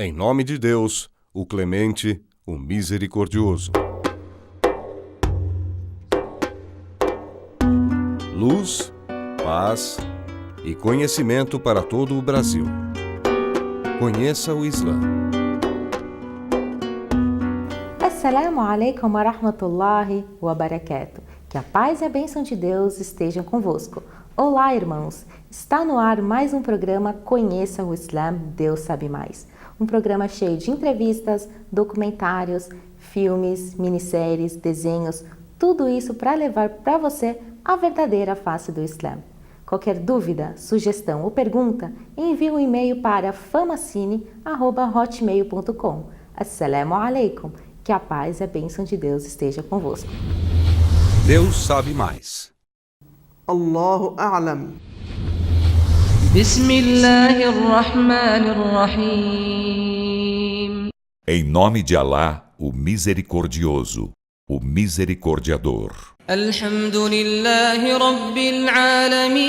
Em nome de Deus, o clemente, o misericordioso. Luz, paz e conhecimento para todo o Brasil. Conheça o Islã. Assalamu alaikum wa rahmatullahi wa barakatuh. Que a paz e a bênção de Deus estejam convosco. Olá, irmãos! Está no ar mais um programa Conheça o Islã, Deus Sabe Mais. Um programa cheio de entrevistas, documentários, filmes, minisséries, desenhos, tudo isso para levar para você a verdadeira face do Islã. Qualquer dúvida, sugestão ou pergunta, envie um e-mail para famacine@hotmail.com. Assalamu alaikum. Que a paz e a bênção de Deus esteja convosco. Deus sabe mais. Allahu a'lam. Bismillahirrahmanirrahim. Em nome de Alá, o Misericordioso, o Misericordiador. Alhamdulillahi Rabbil Alamin.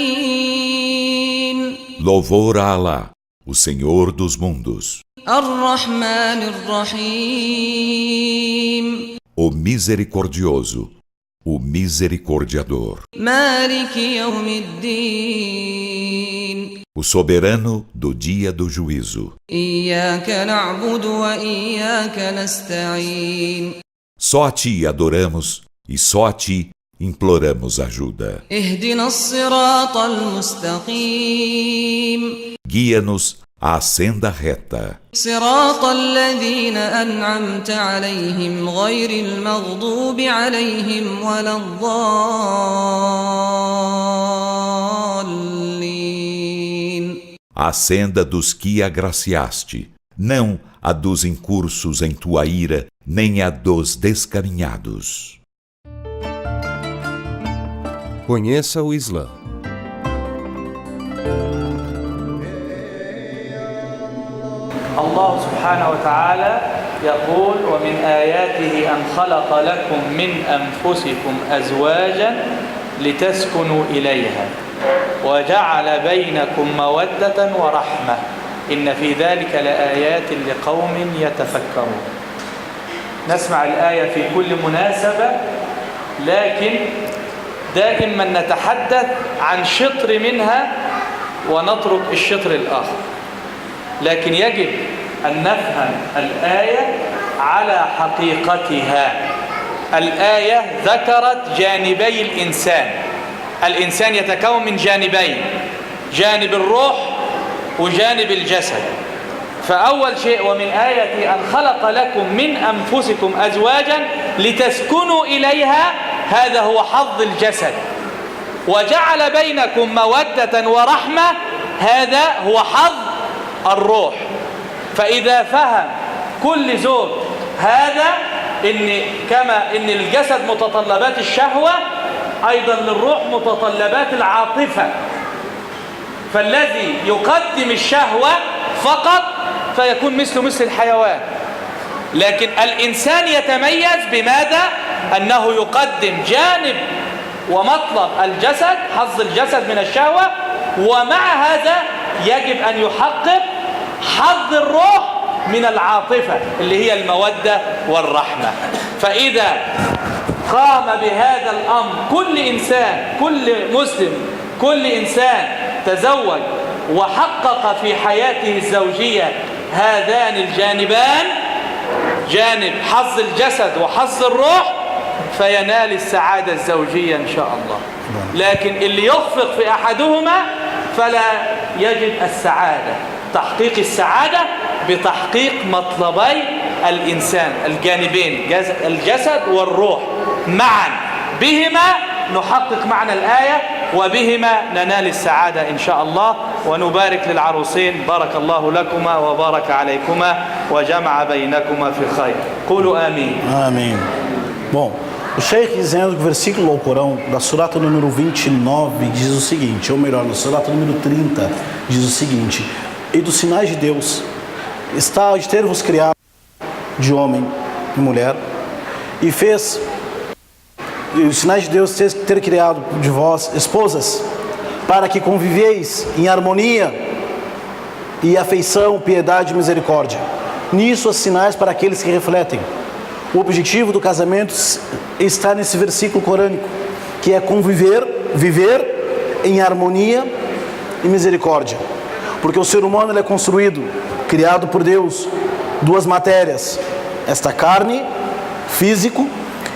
Louvor a Alá, o Senhor dos mundos. Ar-Rahmanir-Rahim. O Misericordioso, o Misericordiador. Maliki Yawmiddin. O soberano do dia do juízo. Iyyaka na'budu wa iyyaka nasta'in. Só a ti adoramos e só a ti imploramos ajuda. Ihdina as-siratal mustaqim. Guia-nos à senda reta. Siratal ladhina an'amta 'alayhim ghayril maghdubi 'alayhim waladdallin. A senda dos que agraciaste, não a dos incursos em tua ira, nem a dos descaminhados. Conheça o Islã. الله سبحانه وتعالى يقول ومن آياته أن خلق لكم من أنفسكم أزواجا لتسكنوا إليها وجعل بينكم مودة ورحمة إن في ذلك لآيات لقوم يتفكرون. نسمع الآية في كل مناسبة، لكن دائما نتحدث عن شطر منها ونترك الشطر الآخر، لكن يجب أن نفهم الآية على حقيقتها. الآية ذكرت جانبي الإنسان. الإنسان يتكون من جانبين، جانب الروح وجانب الجسد. فأول شيء ومن آية أن خلق لكم من أنفسكم أزواجا لتسكنوا إليها، هذا هو حظ الجسد. وجعل بينكم مودة ورحمة، هذا هو حظ الروح. فإذا فهم كل زوج هذا إن كما إن الجسد متطلبات الشهوة، أيضا للروح متطلبات العاطفة. فالذي يقدم الشهوة فقط فيكون مثل الحيوان، لكن الإنسان يتميز بماذا؟ أنه يقدم جانب ومطلب الجسد، حظ الجسد من الشهوة، ومع هذا يجب أن يحقق حظ الروح من العاطفة اللي هي المودة والرحمة. فإذا قام بهذا الأمر كل إنسان، كل مسلم، كل إنسان تزوج وحقق في حياته الزوجية هذان الجانبان، جانب حظ الجسد وحظ الروح، فينال السعادة الزوجية إن شاء الله. لكن اللي يخفق في أحدهما فلا يجد السعادة. تحقيق السعادة بتحقيق مطلبي الإنسان، الجانبين، الجسد والروح معا، بهما نحقق معنى الآية وبهما ننال السعادة إن شاء الله. ونبارك للعروسين، بارك الله لكما وبارك عليكما وجمع بينكما في خير. قولوا آمين. Amém. Bom, o Sheikh dizendo que o versículo do Alcorão, da surata número 29, diz o seguinte, ou melhor, na surata número 30, diz o seguinte: e dos sinais de Deus está de ter-vos criado de homem e mulher, e fez, e os sinais de Deus ter criado de vós esposas, para que conviveis em harmonia e afeição, piedade e misericórdia. Nisso há sinais para aqueles que refletem. O objetivo do casamento está nesse versículo corânico, que é viver em harmonia e misericórdia. Porque o ser humano ele é construído, criado por Deus, duas matérias, esta carne, físico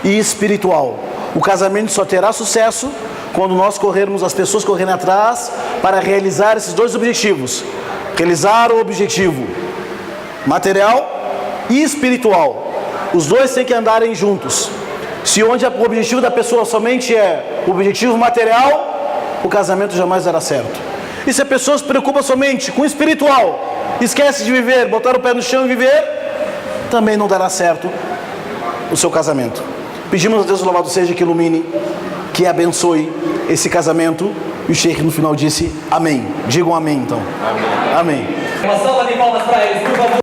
e espiritual. O casamento só terá sucesso quando nós corrermos, as pessoas correrem atrás para realizar esses dois objetivos. Realizar o objetivo material e espiritual. Os dois têm que andarem juntos. Se onde o objetivo da pessoa somente é o objetivo material, o casamento jamais dará certo. E se a pessoa se preocupa somente com o espiritual, esquece de viver, botar o pé no chão e viver, também não dará certo o seu casamento. Pedimos a Deus louvado seja que ilumine, que abençoe esse casamento. E o Sheikh no final disse amém. Digam amém então. Amém. Uma salva de palmas para eles, por favor.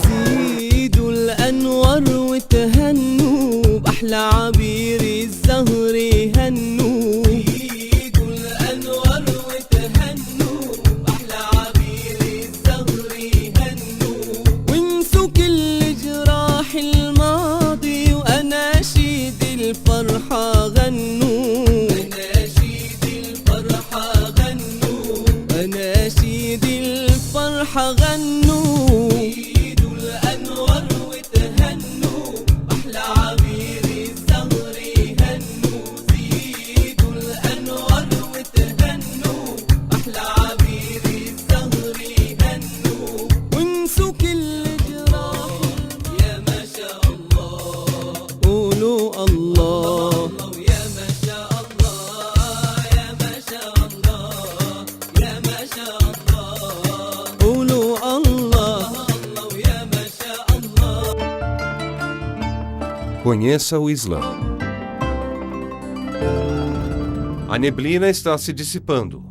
زيدوا الأنوار وتهنوا بأحلى عبير الزهر يهنوا. زيدوا الأنوار وتهنوا بأحلى عبير الزهر يهنوا. وانسوا كل جراح الماضي وأناشيد الفرحة غنوا. أناشيد الفرحة غنوا. أناشيد الفرحة غنوا. زيدوا الأنوار وتهنوا بأحلى عبير الزهر يهنوا. زيدوا الأنوار وتهنوا بأحلى عبير الزهر يهنوا. وانسوا كل جراح يا ما شاء الله. قولوا الله يا ما شاء الله. يا ما شاء الله. يا ما شاء الله. قولوا الله يا ما شاء الله. Conheça o Islã. A neblina está se dissipando.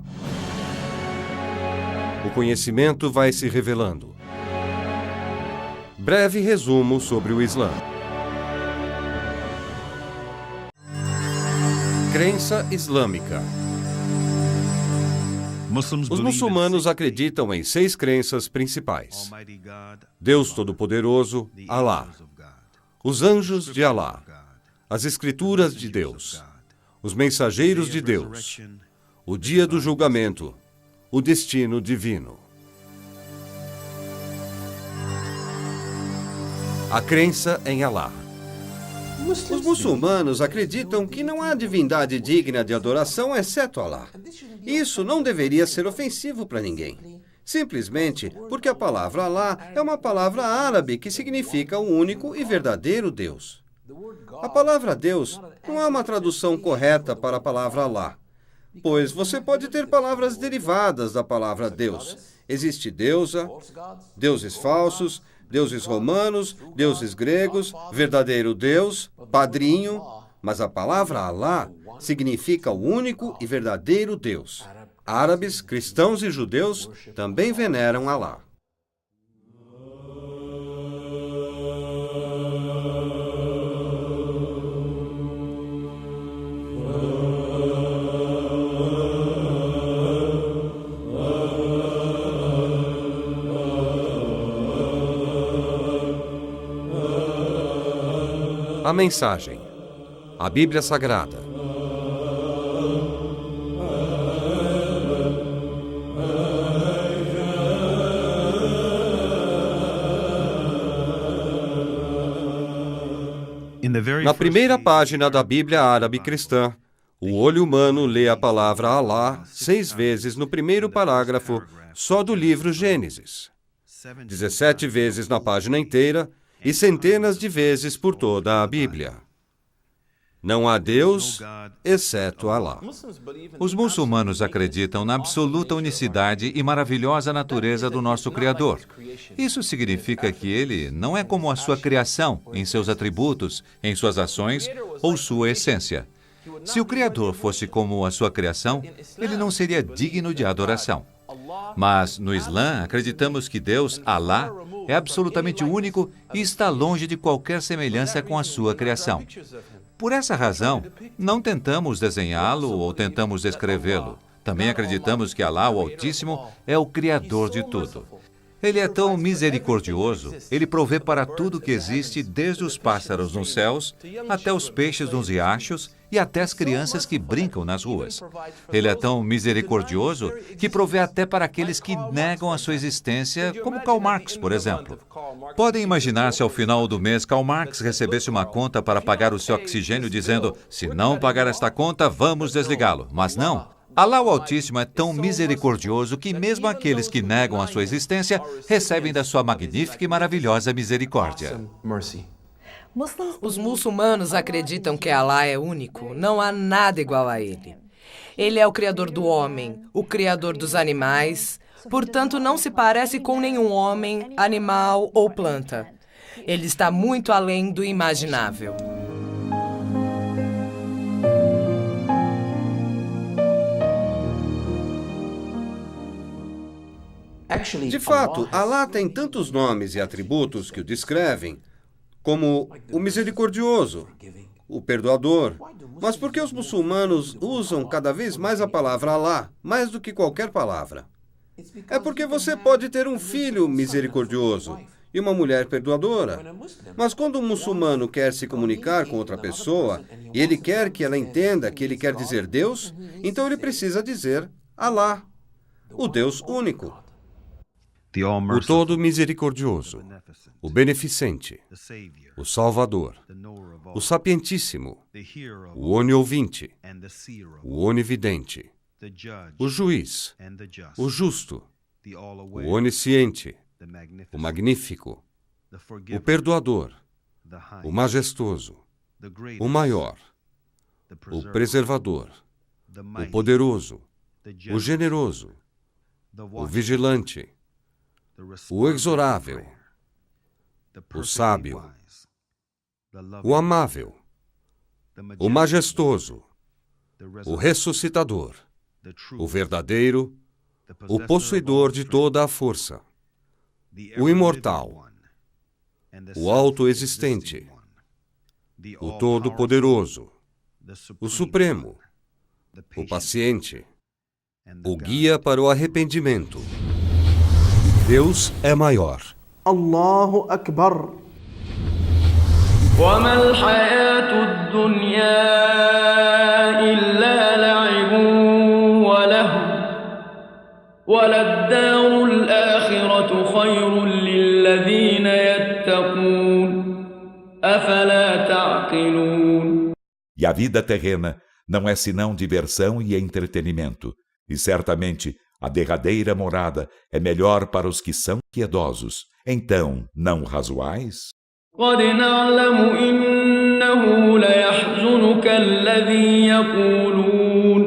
O conhecimento vai se revelando. Breve resumo sobre o Islã. Crença islâmica. Os muçulmanos acreditam em 6 crenças principais: Deus Todo-Poderoso, Alá, os anjos de Alá, as escrituras de Deus, os mensageiros de Deus, o dia do julgamento, o destino divino. A crença em Alá. Os muçulmanos acreditam que não há divindade digna de adoração exceto Alá. Isso não deveria ser ofensivo para ninguém. Simplesmente porque a palavra Alá é uma palavra árabe que significa o único e verdadeiro Deus. A palavra Deus não é uma tradução correta para a palavra Alá, pois você pode ter palavras derivadas da palavra Deus. Existe deusa, deuses falsos, deuses romanos, deuses gregos, verdadeiro Deus, padrinho, mas a palavra Alá significa o único e verdadeiro Deus. Árabes, cristãos e judeus também veneram Alá. A mensagem. A Bíblia Sagrada. Na primeira página da Bíblia Árabe Cristã, o olho humano lê a palavra Alá 6 vezes no primeiro parágrafo só do livro Gênesis, 17 vezes na página inteira e centenas de vezes por toda a Bíblia. Não há Deus, exceto Alá. Os muçulmanos acreditam na absoluta unicidade e maravilhosa natureza do nosso Criador. Isso significa que Ele não é como a sua criação, em seus atributos, em suas ações ou sua essência. Se o Criador fosse como a sua criação, Ele não seria digno de adoração. Mas, no Islã, acreditamos que Deus, Alá, é absolutamente único e está longe de qualquer semelhança com a sua criação. Por essa razão, não tentamos desenhá-lo ou tentamos descrevê-lo. Também acreditamos que Alá, o Altíssimo, é o Criador de tudo. Ele é tão misericordioso, ele provê para tudo que existe, desde os pássaros nos céus, até os peixes nos riachos e até as crianças que brincam nas ruas. Ele é tão misericordioso que provê até para aqueles que negam a sua existência, como Karl Marx, por exemplo. Podem imaginar se ao final do mês Karl Marx recebesse uma conta para pagar o seu oxigênio dizendo: se não pagar esta conta, vamos desligá-lo. Mas não. Alá, o Altíssimo, é tão misericordioso que mesmo aqueles que negam a sua existência recebem da sua magnífica e maravilhosa misericórdia. Os muçulmanos acreditam que Alá é único, não há nada igual a ele. Ele é o criador do homem, o criador dos animais, portanto não se parece com nenhum homem, animal ou planta. Ele está muito além do imaginável. De fato, Alá tem tantos nomes e atributos que o descrevem, como o misericordioso, o perdoador. Mas por que os muçulmanos usam cada vez mais a palavra Alá, mais do que qualquer palavra? É porque você pode ter um filho misericordioso e uma mulher perdoadora. Mas quando um muçulmano quer se comunicar com outra pessoa e ele quer que ela entenda que ele quer dizer Deus, então ele precisa dizer Alá, o Deus único. O todo misericordioso, o beneficente, o salvador, o sapientíssimo, o oniovinte, o onividente, o juiz, o justo, o onisciente, o magnífico, o perdoador, o majestoso, o maior, o preservador, o poderoso, o generoso, o vigilante, o exorável, o sábio, o amável, o majestoso, o ressuscitador, o verdadeiro, o possuidor de toda a força, o imortal, o autoexistente, o todo-poderoso, o supremo, o paciente, o guia para o arrependimento. Deus é maior. Allahu Akbar. وما الحياة الدنيا إلا لعب ولهو وللدار الآخرة خير للذين يتقون أفلا تعقلون. E a vida terrena não é senão diversão e entretenimento, e certamente a derradeira morada é melhor para os que são piedosos. Então, não razoais? قد نعلم إنه ليحزنك الذي يقولون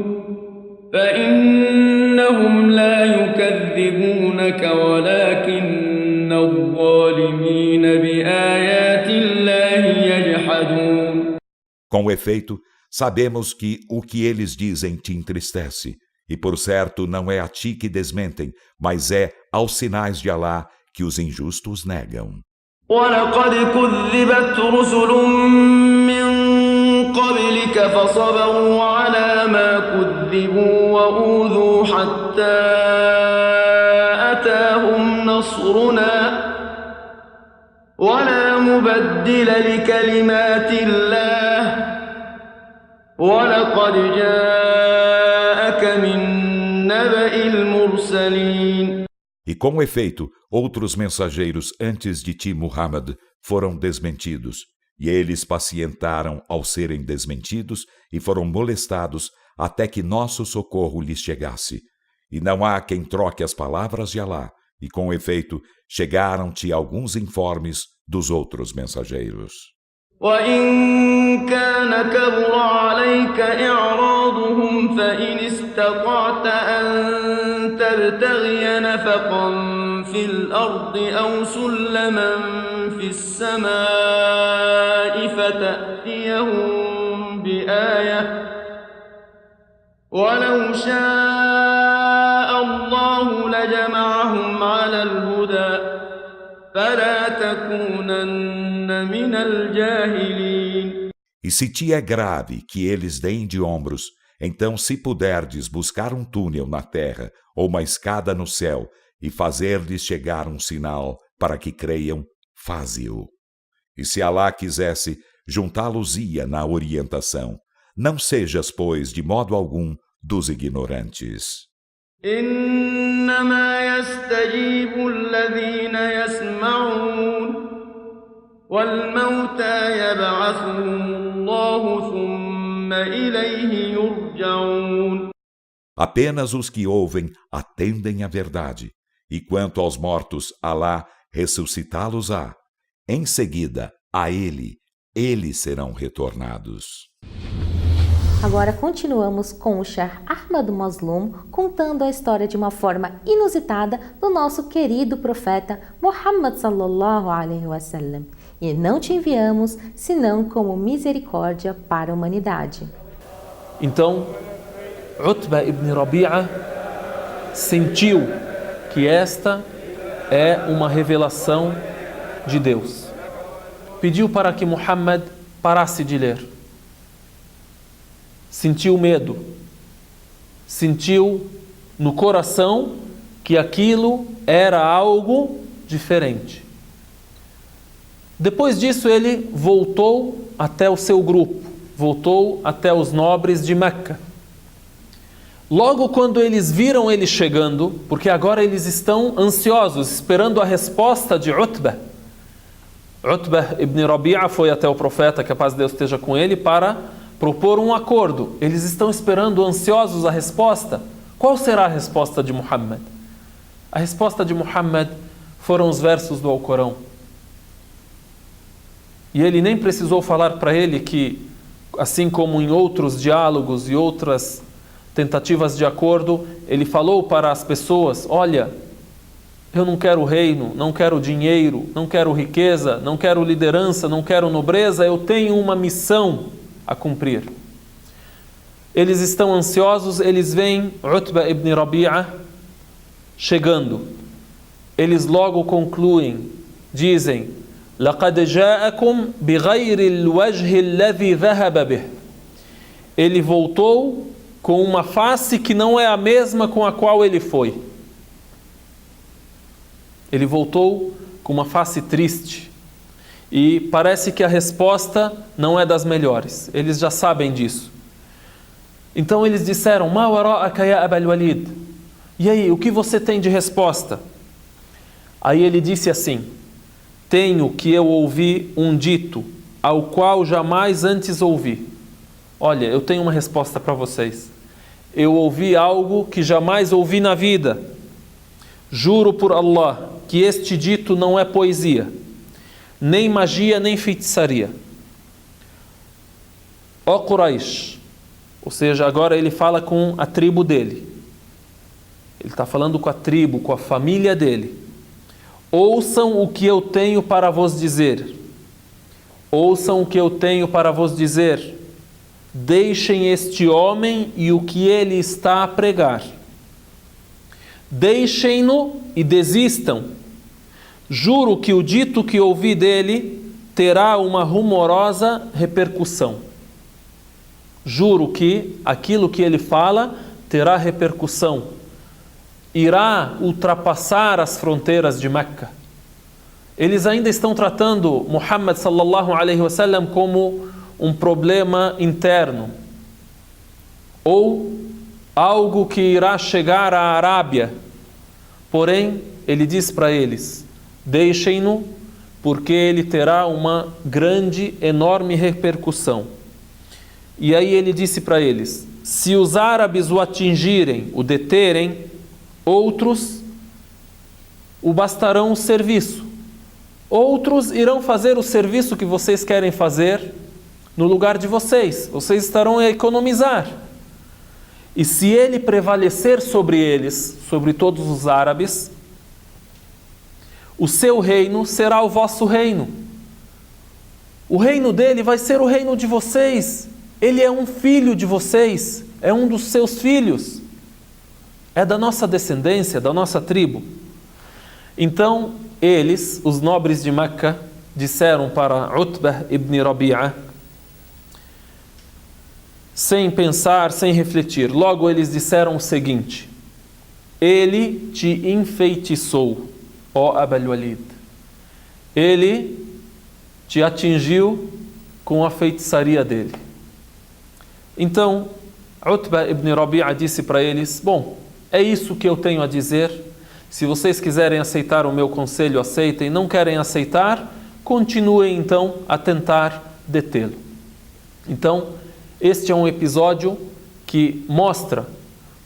فإنهم لا يكذبونك ولكن الظالمين بآيات الله يجحدون. Com efeito, sabemos que o que eles dizem te entristece, e por certo não é a ti que desmentem, mas é aos sinais de Alá que os injustos negam. ولقد كذبت رسل من قبلك فصبروا على ما كذبوا وأوذوا حتى أتاهم نصرنا ولا مبدل لكلمات الله ولقد جاءك من نبأ المرسلين. E com efeito, outros mensageiros antes de ti, Muhammad, foram desmentidos, e eles pacientaram ao serem desmentidos e foram molestados até que nosso socorro lhes chegasse. E não há quem troque as palavras de Alá, e com efeito, chegaram-te alguns informes dos outros mensageiros. وإن كان كبر عليك إعراضهم فإن استطعت أن تبتغي نفقا في الأرض أو سلما في السماء فتأتيهم بآية ولو شاء الله لجمعهم على الهدى فلا تكونن من الجاهلين. E se te é grave que eles deem de ombros, então se puderdes buscar um túnel na terra ou uma escada no céu e fazer-lhes chegar um sinal para que creiam, faze-o. E se Alá quisesse, juntá-los-ia na orientação. Não sejas, pois, de modo algum, dos ignorantes. إنما يستجيب الذين يسمعون والموتى يبعثهم الله ثم إليه يرجعون. Apenas os que ouvem atendem à verdade, e quanto aos mortos, Alá ressuscitá-los-á. Em seguida, a eles serão retornados. Agora continuamos com o Sheikh Ahmad Mazloum contando a história de uma forma inusitada do nosso querido profeta Muhammad sallallahu alaihi wasallam. E não te enviamos senão como misericórdia para a humanidade. Então, Utbah ibn Rabi'a sentiu que esta é uma revelação de Deus. Pediu para que Muhammad parasse de ler. Sentiu medo. Sentiu no coração que aquilo era algo diferente. Depois disso, ele voltou até o seu grupo, voltou até os nobres de Meca. Logo quando eles viram ele chegando, porque agora eles estão ansiosos, esperando a resposta de Utbah. Utbah ibn Rabi'a foi até o profeta, que a paz de Deus esteja com ele, para propor um acordo. Eles estão esperando ansiosos a resposta. Qual será a resposta de Muhammad? A resposta de Muhammad foram os versos do Alcorão. E ele nem precisou falar para ele que, assim como em outros diálogos e outras tentativas de acordo, ele falou para as pessoas: olha, eu não quero reino, não quero dinheiro, não quero riqueza, não quero liderança, não quero nobreza, eu tenho uma missão a cumprir. Eles estão ansiosos, eles veem Utbah ibn Rabi'a chegando. Eles logo concluem, dizem: لَقَدْ جَاءَكُمْ بِغَيْرِ الْوَجْهِ الَّذِي ذَهَبَ بِهِ. Ele voltou com uma face que não é a mesma com a qual ele foi. Ele voltou com uma face triste. E parece que a resposta não é das melhores. Eles já sabem disso. Então eles disseram: مَا وَرَاءَكَ يَا أَبَا الْوَلِيدِ. E aí, o que você tem de resposta? Aí ele disse assim: tenho que eu ouvi um dito ao qual jamais antes ouvi. Olha, eu tenho uma resposta para vocês. Eu ouvi algo que jamais ouvi na vida. Juro por Allah que este dito não é poesia, nem magia, nem feitiçaria. Ó Quraish, ou seja, agora ele fala com a tribo dele. Ele está falando com a tribo, com a família dele. Ouçam o que eu tenho para vos dizer. Ouçam o que eu tenho para vos dizer. Deixem este homem e o que ele está a pregar. Deixem-no e desistam. Juro que o dito que ouvi dele terá uma rumorosa repercussão. Juro que aquilo que ele fala terá repercussão. Irá ultrapassar as fronteiras de Meca. Eles ainda estão tratando Muhammad sallallahu alaihi wasallam como um problema interno ou algo que irá chegar à Arábia. Porém, ele diz para eles: deixem-no, porque ele terá uma grande, enorme repercussão. E aí ele disse para eles: se os árabes o atingirem, o deterem, outros o bastarão o serviço. Outros irão fazer o serviço que vocês querem fazer no lugar de vocês. Vocês estarão a economizar. E se ele prevalecer sobre eles, sobre todos os árabes, o seu reino será o vosso reino. O reino dele vai ser o reino de vocês. Ele é um filho de vocês, é um dos seus filhos. É da nossa descendência, da nossa tribo. Então, eles, os nobres de Meca, disseram para Utbah ibn Rabi'a, sem pensar, sem refletir. Logo eles disseram o seguinte: ele te enfeitiçou, ó Abul Walid. Ele te atingiu com a feitiçaria dele. Então, Utbah ibn Rabi'a disse para eles: bom, é isso que eu tenho a dizer. Se vocês quiserem aceitar o meu conselho, aceitem. Não querem aceitar, continuem então a tentar detê-lo. Então, este é um episódio que mostra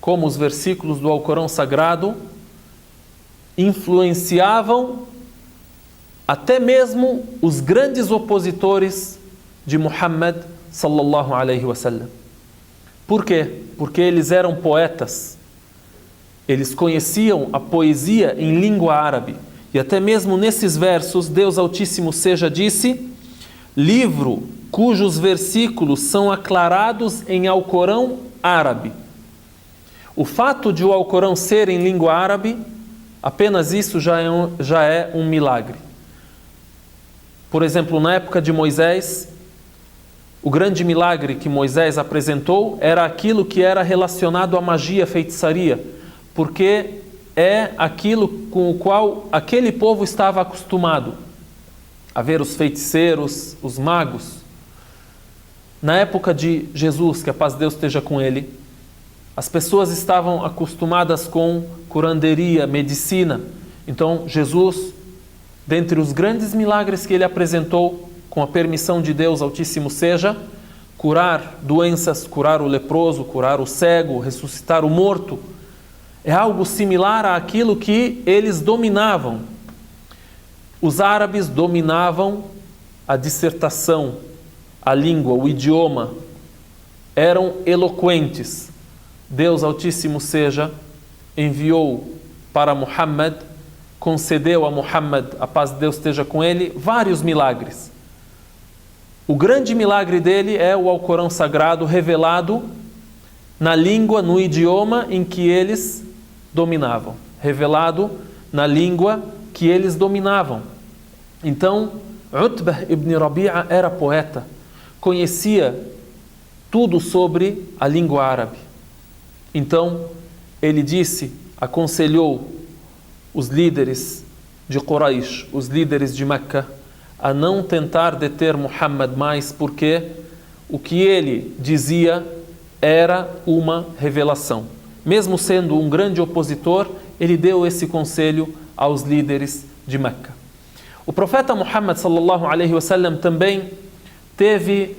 como os versículos do Alcorão Sagrado influenciavam até mesmo os grandes opositores de Muhammad sallallahu alaihi wasallam. Por quê? Porque eles eram poetas. Eles conheciam a poesia em língua árabe. E até mesmo nesses versos, Deus Altíssimo Seja disse: livro cujos versículos são aclarados em Alcorão árabe. O fato de o Alcorão ser em língua árabe, apenas isso já é um milagre. Por exemplo, na época de Moisés, o grande milagre que Moisés apresentou era aquilo que era relacionado à magia, feitiçaria, porque é aquilo com o qual aquele povo estava acostumado, a ver os feiticeiros, os magos. Na época de Jesus, que a paz de Deus esteja com ele, as pessoas estavam acostumadas com curanderia, medicina. Então Jesus, dentre os grandes milagres que ele apresentou, com a permissão de Deus Altíssimo Seja, curar doenças, curar o leproso, curar o cego, ressuscitar o morto, é algo similar àquilo que eles dominavam. Os árabes dominavam a dissertação, a língua, o idioma, eram eloquentes. Deus Altíssimo Seja enviou para Muhammad, concedeu a Muhammad, a paz de Deus esteja com ele, vários milagres. O grande milagre dele é o Alcorão Sagrado revelado na língua, no idioma em que eles dominavam. Revelado na língua que eles dominavam. Então, Utbah ibn Rabi'a era poeta, conhecia tudo sobre a língua árabe. Então, ele disse, aconselhou os líderes de Quraysh, os líderes de Meca, a não tentar deter Muhammad mais, porque o que ele dizia era uma revelação. Mesmo sendo um grande opositor, ele deu esse conselho aos líderes de Meca. O profeta Muhammad sallallahu alaihi wasallam também teve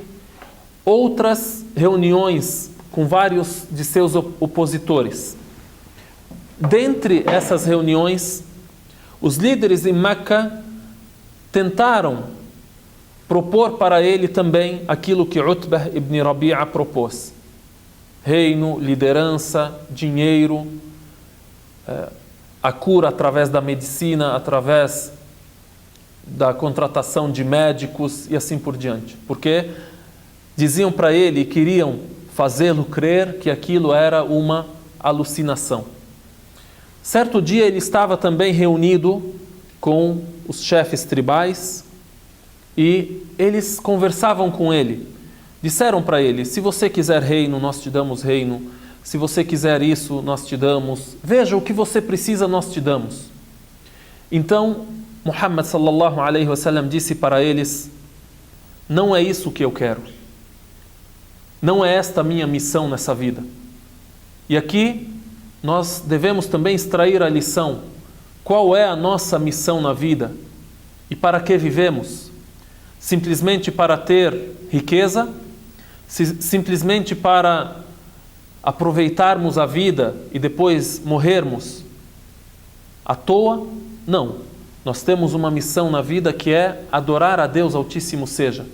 outras reuniões com vários de seus opositores. Dentre essas reuniões, os líderes em Meca tentaram propor para ele também aquilo que Utbah ibn Rabi'a propôs: reino, liderança, dinheiro, a cura através da medicina, através da contratação de médicos e assim por diante. Porque diziam para ele e queriam fazê-lo crer que aquilo era uma alucinação. Certo dia ele estava também reunido com os chefes tribais e eles conversavam com ele. Disseram para ele: se você quiser reino, nós te damos reino. Se você quiser isso, nós te damos. Veja, o que você precisa, nós te damos. Então, Muhammad sallallahu alaihi wasallam disse para eles: não é isso que eu quero. Não é esta a minha missão nessa vida. E aqui nós devemos também extrair a lição. Qual é a nossa missão na vida? E para que vivemos? Simplesmente para ter riqueza? Simplesmente para aproveitarmos a vida e depois morrermos à toa? Não. Nós temos uma missão na vida que é adorar a Deus Altíssimo Seja.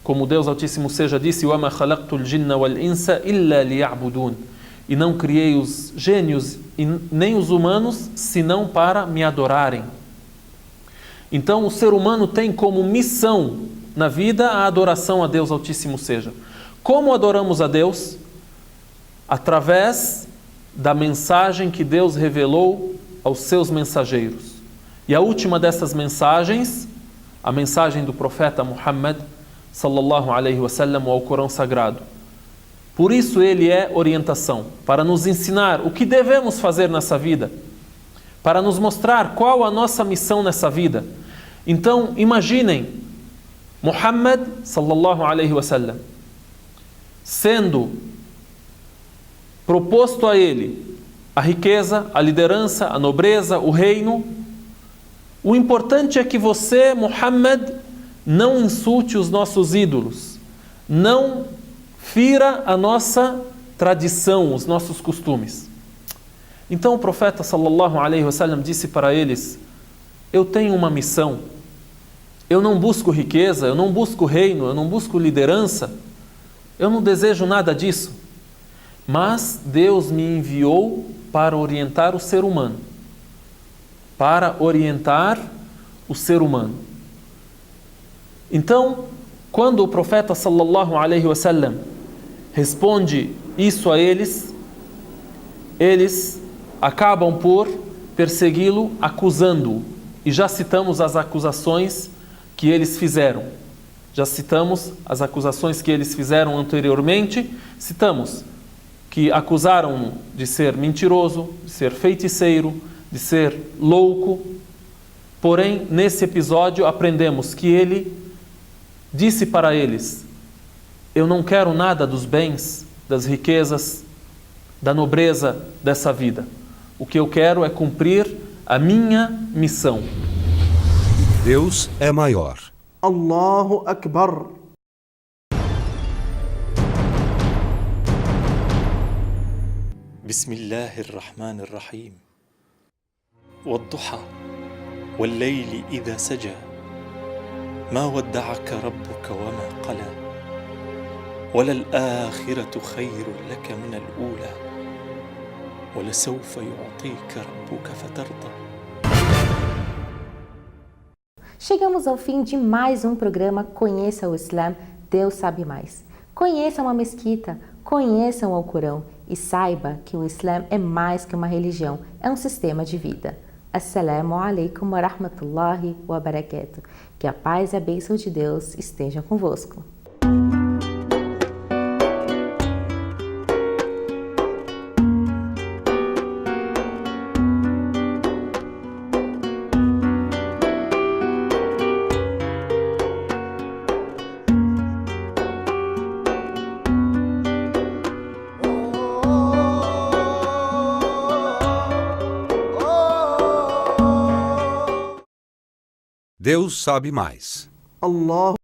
Como Deus Altíssimo Seja disse: وَمَا خَلَقْتُ الْجِنَّ وَالْإِنسَ إِلَّا لِيَعْبُدُونَ. E não criei os gênios e nem os humanos senão para me adorarem. Então o ser humano tem como missão na vida a adoração a Deus Altíssimo Seja. Como adoramos a Deus? Através da mensagem que Deus revelou aos seus mensageiros. E a última dessas mensagens, a mensagem do profeta Muhammad, sallallahu alaihi wasallam, ao Corão Sagrado. Por isso ele é orientação, para nos ensinar o que devemos fazer nessa vida, para nos mostrar qual a nossa missão nessa vida. Então, imaginem Muhammad, sallallahu alaihi wasallam, sendo proposto a ele a riqueza, a liderança, a nobreza, o reino. O importante é que você, Muhammad, não insulte os nossos ídolos, não fira a nossa tradição, os nossos costumes. Então o profeta sallallahu alaihi wasallam disse para eles: eu tenho uma missão, eu não busco riqueza, eu não busco reino, eu não busco liderança, eu não desejo nada disso, mas Deus me enviou para orientar o ser humano, para orientar o ser humano. Então, quando o profeta sallallahu alaihi wasallam responde isso a eles, eles acabam por persegui-lo, acusando-o. E já citamos as acusações que eles fizeram. Já citamos as acusações que eles fizeram anteriormente. Citamos que acusaram-no de ser mentiroso, de ser feiticeiro, de ser louco. Porém, nesse episódio aprendemos que ele disse para eles: eu não quero nada dos bens, das riquezas, da nobreza dessa vida. O que eu quero é cumprir a minha missão. Deus é maior. Allahu Akbar. Bismillahirrahmanirrahim. والضحى والليل إذا سجى ما ودعك ربك وما قلى وللآخرة خير لك من الأولى ولسوف يعطيك ربك فترضى. Chegamos ao fim de mais um programa Conheça o Islã, Deus Sabe Mais. Conheça uma mesquita, conheçam o Alcorão e saiba que o Islã é mais que uma religião, é um sistema de vida. Assalamu alaikum wa rahmatullahi wa barakatuh. Que a paz e a bênção de Deus estejam convosco. Deus sabe mais. Allah